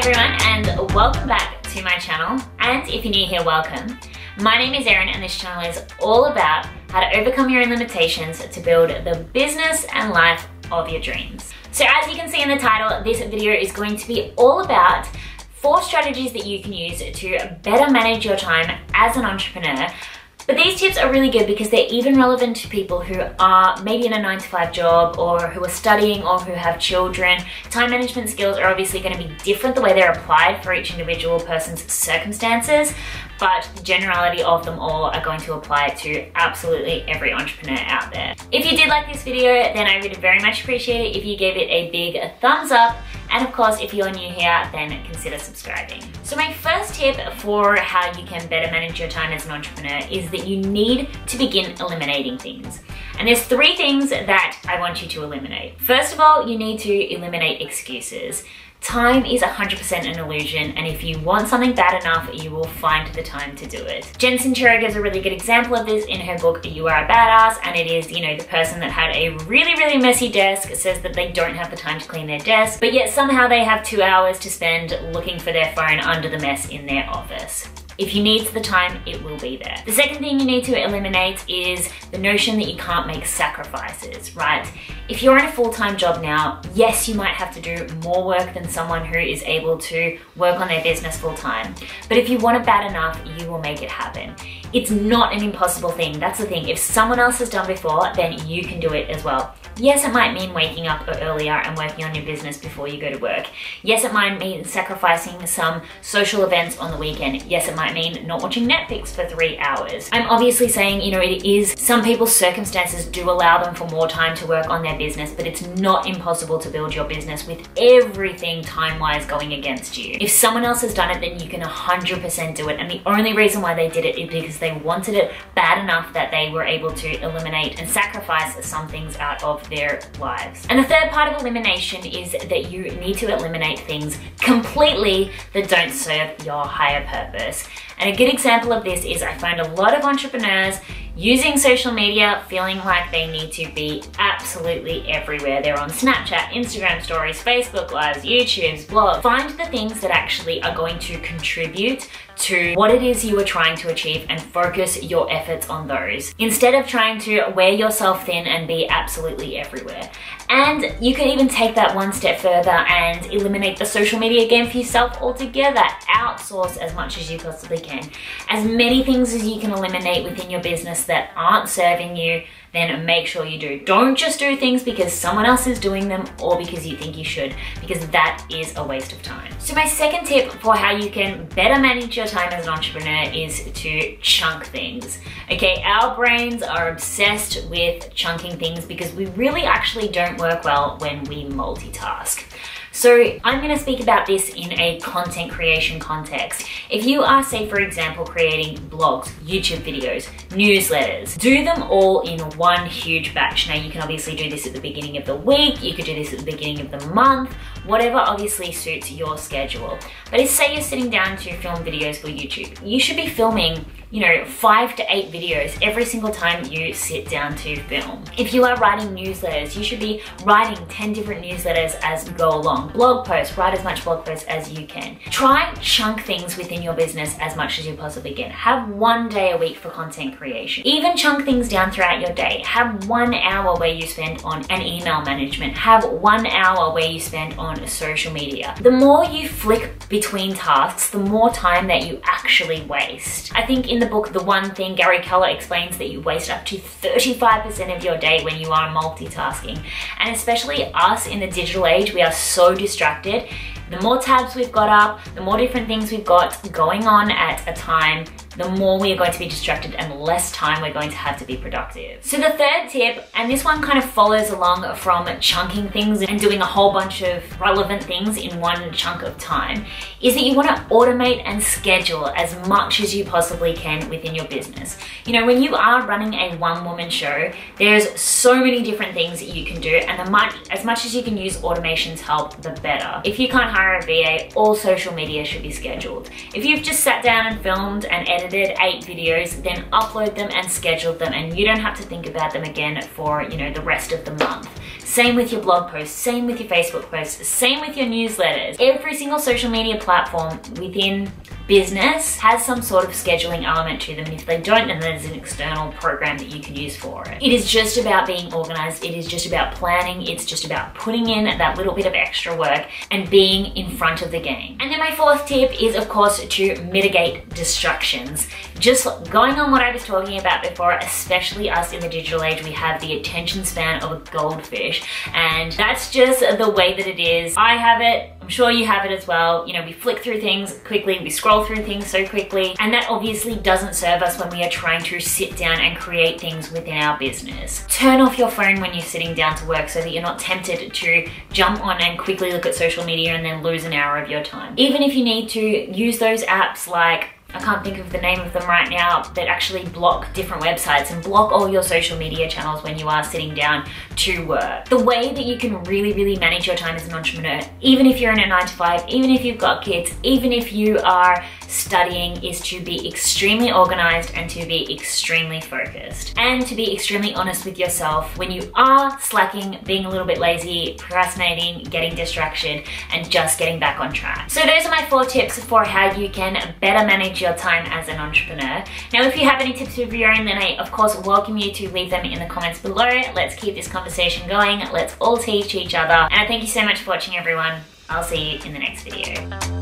everyone, and welcome back to my channel. And if you're new here, welcome. My name is Erin and this channel is all about how to overcome your own limitations to build the business and life of your dreams. So as you can see in the title, this video is going to be all about 4 strategies that you can use to better manage your time as an entrepreneur. But these tips are really good because they're even relevant to people who are maybe in a 9-to-5 job or who are studying or who have children. Time management skills are obviously going to be different the way they're applied for each individual person's circumstances, but the generality of them all are going to apply to absolutely every entrepreneur out there. If you did like this video, then I would very much appreciate it if you gave it a big thumbs up. And of course, if you're new here, then consider subscribing. So my first tip for how you can better manage your time as an entrepreneur is that you need to begin eliminating things. And there's 3 things that I want you to eliminate. First of all, you need to eliminate excuses. Time is 100% an illusion, and if you want something bad enough, you will find the time to do it. Jen Sincero gives a really good example of this in her book, You Are a Badass, and it is, the person that had a really messy desk says that they don't have the time to clean their desk, but yet somehow they have 2 hours to spend looking for their phone under the mess in their office. If you need the time, it will be there. The second thing you need to eliminate is the notion that you can't make sacrifices, right? If you're in a full-time job now, yes, you might have to do more work than someone who is able to work on their business full-time. But if you want it bad enough, you will make it happen. It's not an impossible thing. That's the thing. If someone else has done before, then you can do it as well. Yes, it might mean waking up earlier and working on your business before you go to work. Yes, it might mean sacrificing some social events on the weekend. Yes, it might mean not watching Netflix for 3 hours. I'm obviously saying, it is, some people's circumstances do allow them for more time to work on their business, but it's not impossible to build your business with everything time-wise going against you. If someone else has done it, then you can 100% do it. And the only reason why they did it is because they wanted it bad enough that they were able to eliminate and sacrifice some things out of their lives. And the third part of elimination is that you need to eliminate things completely that don't serve your higher purpose. And a good example of this is I find a lot of entrepreneurs using social media feeling like they need to be absolutely everywhere. They're on Snapchat, Instagram stories, Facebook lives, YouTubes, blogs. Find the things that actually are going to contribute to what it is you are trying to achieve and focus your efforts on those, instead of trying to wear yourself thin and be absolutely everywhere. And you can even take that one step further and eliminate the social media game for yourself altogether. Outsource as much as you possibly can. As many things as you can eliminate within your business that aren't serving you, then make sure you do. Don't just do things because someone else is doing them or because you think you should, because that is a waste of time. So my second tip for how you can better manage your time as an entrepreneur is to chunk things. Okay, our brains are obsessed with chunking things because we really actually don't work well when we multitask. So I'm going to speak about this in a content creation context. If you are, say for example, creating blogs, YouTube videos, newsletters, do them all in one huge batch. Now you can obviously do this at the beginning of the week, you could do this at the beginning of the month, whatever obviously suits your schedule. But if say you're sitting down to film videos for YouTube, you should be filming 5 to 8 videos every single time you sit down to film. If you are writing newsletters, you should be writing 10 different newsletters as you go along. Blog posts, write as much blog posts as you can. Try chunk things within your business as much as you possibly can. Have 1 day a week for content creation. Even chunk things down throughout your day. Have 1 hour where you spend on an email management. Have 1 hour where you spend on social media. The more you flick between tasks, the more time that you actually waste. I think in the book, The One Thing, Gary Keller explains that you waste up to 35% of your day when you are multitasking. And especially us in the digital age, we are so distracted. The more tabs we've got up, the more different things we've got going on at a time, the more we are going to be distracted and less time we're going to have to be productive. So the third tip, and this one kind of follows along from chunking things and doing a whole bunch of relevant things in one chunk of time, is that you want to automate and schedule as much as you possibly can within your business. When you are running a one-woman show, there's so many different things that you can do, and as much as you can use automation's help, the better. If you can't hire a VA, all social media should be scheduled. If you've just sat down and filmed and edited 8 videos, then upload them and schedule them, and you don't have to think about them again for the rest of the month. Same with your blog posts, same with your Facebook posts, same with your newsletters. Every single social media platform within business has some sort of scheduling element to them, and if they don't, then there's an external program that you can use for it. It is just about being organized, it is just about planning, it's just about putting in that little bit of extra work and being in front of the game. And then my fourth tip is, of course, to mitigate distractions. Just going on what I was talking about before, especially us in the digital age, we have the attention span of a goldfish, and that's just the way that it is. I have it, I'm sure you have it as well. You know, we flick through things quickly, we scroll through things so quickly, and that obviously doesn't serve us when we are trying to sit down and create things within our business. Turn off your phone when you're sitting down to work so that you're not tempted to jump on and quickly look at social media and then lose an hour of your time. Even if you need to use those apps like, I can't think of the name of them right now, that actually block different websites and block all your social media channels when you are sitting down to work. The way that you can really manage your time as an entrepreneur, even if you're in a 9-to-5, even if you've got kids, even if you are studying, is to be extremely organized and to be extremely focused. And to be extremely honest with yourself when you are slacking, being a little bit lazy, procrastinating, getting distracted, and just getting back on track. So those are my 4 tips for how you can better manage your time as an entrepreneur. Now, if you have any tips of your own, then I of course welcome you to leave them in the comments below. Let's keep this conversation going. Let's all teach each other. And thank you so much for watching, everyone. I'll see you in the next video.